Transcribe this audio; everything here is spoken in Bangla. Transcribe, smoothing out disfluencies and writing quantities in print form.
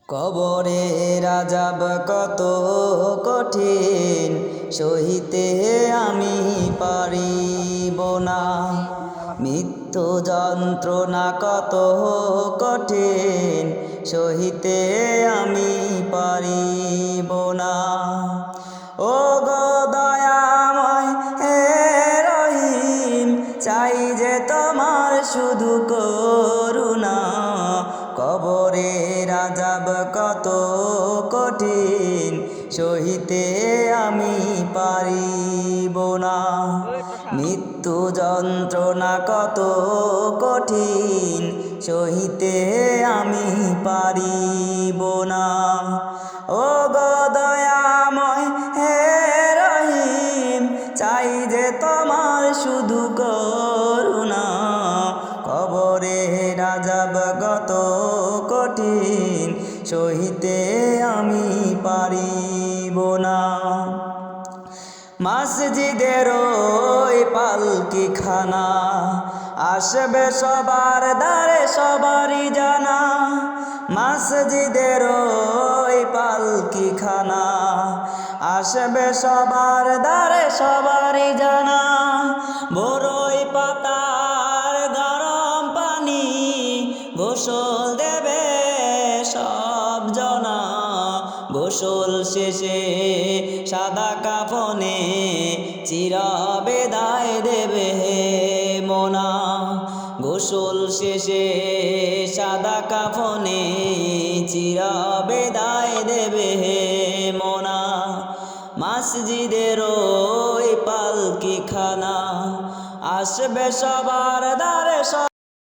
কবরের আযাব কত কঠিন, সহিতে আমি পারিব না। মৃত্যু যন্ত্রণা কত কঠিন, সহিতে আমি পারিব না। ও গো দয়াময় হে রহিম, চাই যে তোমার শুধু করুণা। কবরের আযাব কত কঠিন, সহিতে আমি পারিব না। মৃত্যু যন্ত্রণা কত কঠিন, সহিতে আমি পারিব না। ও গো দয়াময় হে রহিম, চাই যে তোমার শুধু করুণা। কবরের আযাব কত কঠিন, সহিতে আমি পারিব না। মসজিদের ওই পালকি খানা, আসবে সবার দ্বারে সবারই জানা। মসজিদের ওই পালকি খানা, আসবে সবার দ্বারে সবারই জানা। বড়ই পাতার গরম পানি, গোসল দেবে সব জনা। গোসল শেষে সাদা কাফনে চির বিদায় দেবে মোনা। গোসল শেষে সাদা কাফনে চির বিদায় দেবে মোনা। মসজিদের ওই পালকি খানা, আসবে সবার দ্বারে।